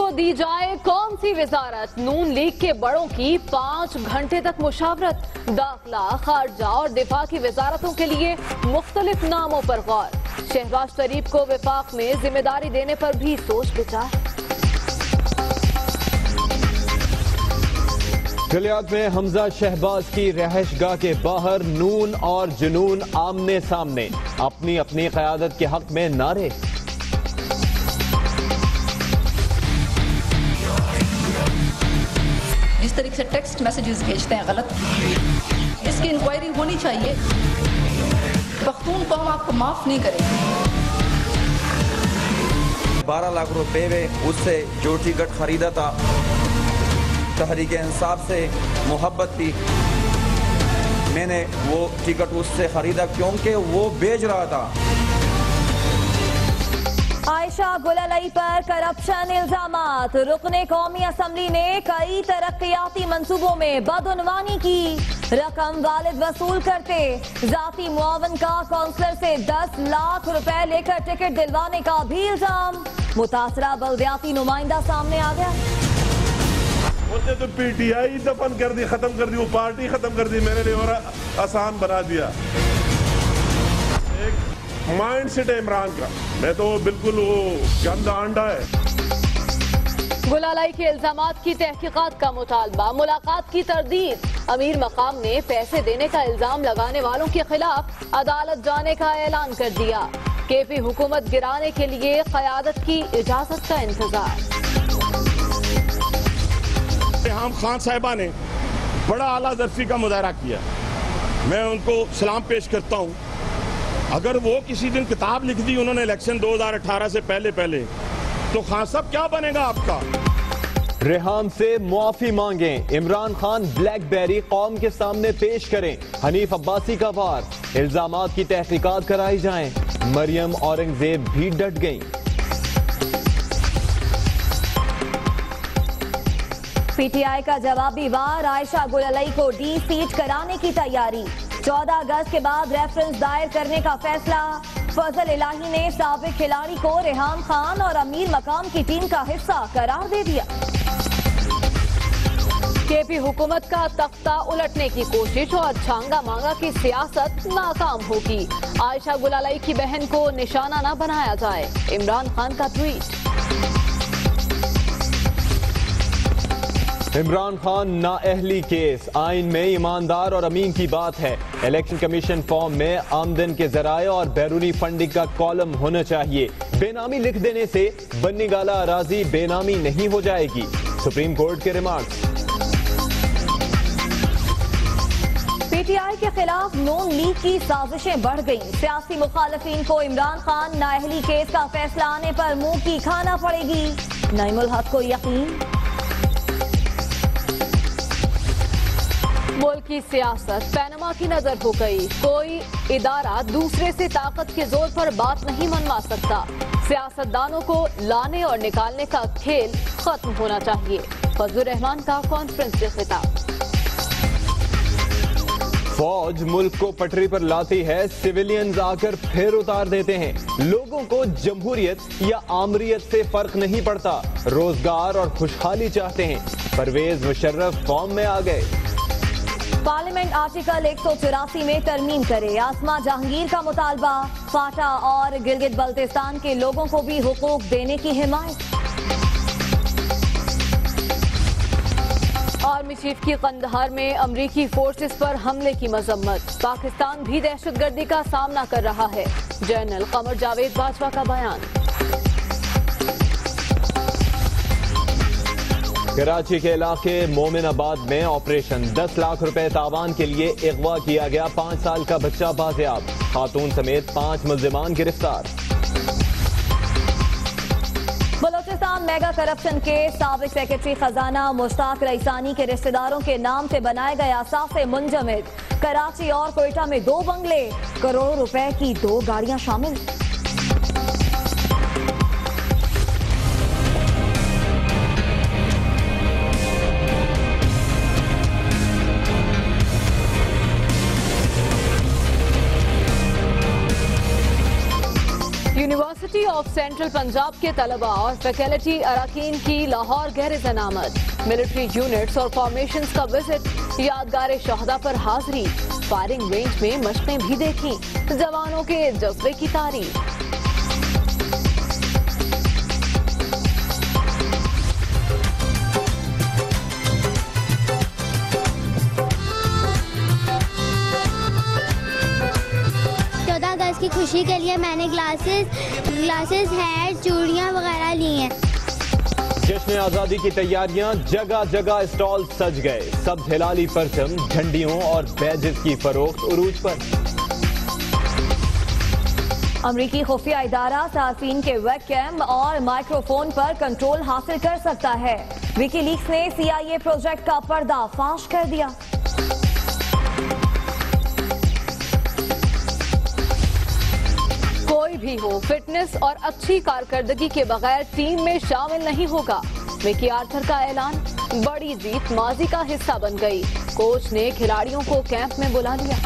को दी जाए कौन सी वजारत? नून लीग के बड़ों की 5 घंटे तक मुशावरत। दाखिला, खारजा और दिफा की वजारतों के लिए मुख्तलिफ नामों पर गौर। शहबाज शरीफ को विफाक में जिम्मेदारी देने पर भी सोच विचार। गलियात में हमजा शहबाज की रहायशगाह के बाहर नून और जुनून आमने सामने, अपनी अपनी क़यादत के हक में नारे। जिस तरीके से टेक्स्ट मैसेजेस भेजते हैं गलत, इसकी इंक्वायरी होनी चाहिए। पख्तून कौम आपको माफ नहीं करेगी। 12 लाख रुपए में उससे जो टिकट खरीदा था, तहरीक इंसाफ से मोहब्बत थी, मैंने वो टिकट उससे खरीदा क्योंकि वो बेच रहा था। आयशा गुलअली पर करप्शन इल्जामात। रुकने कौमी असम्बली ने कई तरक्याती मंसूबों में बदउनवानी की। रकम वालिद वसूल करते, जाती मुआवन का काउंसलर से 10 लाख रुपए लेकर टिकट दिलवाने का भी इल्जाम। मुतासरा बल्दियाती नुमाइंदा सामने आ गया। उसने तो पीटीआई दफन कर दी, खत्म कर दी, वो पार्टी खत्म कर दी, मेरे लिए और आसान बना दिया। एक माइंड सेट है इमरान का, मैं तो बिल्कुल वो गंदा अंडा है। गुलालाई के इल्जामात की तहकीकात का मुतालबा, मुलाकात की तरदीद। अमीर मकाम ने पैसे देने का इल्जाम लगाने वालों के खिलाफ अदालत जाने का ऐलान कर दिया। केपी हुकूमत गिराने के लिए क़यादत की इजाजत का इंतजार। हम खान साहिबा ने बड़ा आला ज़र्फी का मुजाहरा किया, मैं उनको सलाम पेश करता हूँ। अगर वो किसी दिन किताब लिख दी उन्होंने इलेक्शन 2018 से पहले तो खान साहब क्या बनेगा आपका? रेहाम से मुआफी मांगें, इमरान खान ब्लैकबेरी कौम के सामने पेश करें। हनीफ अब्बासी का वार, इल्जामात की तहकीकात कराई जाएं। मरियम औरंगजेब भी डट गईं। पीटीआई का जवाबी वार, आयशा गुलअली को डी सीट कराने की तैयारी। 14 अगस्त के बाद रेफरेंस दायर करने का फैसला। फजल इलाही ने साबिक खिलाड़ी को रेहान खान और अमीर मकाम की टीम का हिस्सा करार दे दिया। केपी हुकूमत का तख्ता उलटने की कोशिश और छांगा मांगा की सियासत नाकाम होगी। आयशा गुलअली की बहन को निशाना न बनाया जाए, इमरान खान का ट्वीट। इमरान खान नाअहली केस, आइन में ईमानदार और अमीन की बात है। इलेक्शन कमीशन फॉर्म में आमदन के जराये और बैरूनी फंडिंग का कॉलम होना चाहिए। बेनामी लिख देने से बन्नी गाला अराजी बेनामी नहीं हो जाएगी, सुप्रीम कोर्ट के रिमार्क्स। पीटीआई के खिलाफ नून लीग की साजिशें बढ़ गईं। सियासी मुखालफिन को इमरान खान नाअहली केस का फैसला आने पर मुंह की खाना पड़ेगी। नईमुल हक को यकीन। मुल्क की सियासत पैनमा की नजर हो गई। कोई इदारा दूसरे से ताकत के जोर पर बात नहीं मनवा सकता। सियासतदानों को लाने और निकालने का खेल खत्म होना चाहिए। फजलुर रहमान का कॉन्फ्रेंस से खिताब। फौज मुल्क को पटरी पर लाती है, सिविलियंस आकर फिर उतार देते हैं। लोगों को जमहूरियत या आमरियत से फर्क नहीं पड़ता, रोजगार और खुशहाली चाहते हैं। परवेज मुशर्रफ फॉर्म में आ गए। पार्लियामेंट आर्टिकल 184 में तरमीम करे, आसमा जहांगीर का मुतालबा। फाटा और गिलगित बल्तिस्तान के लोगों को भी हुकूक देने की हिमायत। आर्मी चीफ की कंदहार में अमरीकी फोर्सेस पर हमले की मजम्मत। पाकिस्तान भी दहशतगर्दी का सामना कर रहा है, जनरल कमर जावेद बाजवा का बयान। कराची के इलाके मोमिनाबाद में ऑपरेशन, 10 लाख रुपए तावान के लिए अगवा किया गया 5 साल का बच्चा बाजियाब। खातून समेत 5 मुल्जिमान गिरफ्तार। बलोचिस्तान मेगा करप्शन के साबिक सेक्रेटरी खजाना मुश्ताक रईसानी के रिश्तेदारों के नाम से बनाए गए असासे मुंजमद। कराची और कोयटा में 2 बंगले, करोड़ों रुपए की 2 गाड़ियां शामिल। यूनिवर्सिटी ऑफ सेंट्रल पंजाब के तलबा और फैकल्टी अरकान की लाहौर गैरिजन आमद। मिलिट्री यूनिट्स और फॉर्मेशंस का विजिट, यादगार शहदा पर हाजिरी, फायरिंग रेंज में मशकें भी देखी, जवानों के जज्बे की तारीफ। की खुशी के लिए मैंने ग्लासेस हैट चूड़ियाँ वगैरह ली हैं। जश्न आजादी की तैयारियां, जगह जगह स्टॉल सज गए। सब्ज हिलाली परचम, झंडियों और बैजेस की फरोख्त उरूज पर। अमरीकी खुफिया इदारा सार्फिन के वेबकैम और माइक्रोफोन पर कंट्रोल हासिल कर सकता है। विकीलीक्स ने CIA प्रोजेक्ट का पर्दाफाश कर दिया। कोई भी हो, फिटनेस और अच्छी कारकर्दगी के बगैर टीम में शामिल नहीं होगा। मिकी आर्थर का ऐलान, बड़ी जीत माजी का हिस्सा बन गई। कोच ने खिलाड़ियों को कैंप में बुला लिया।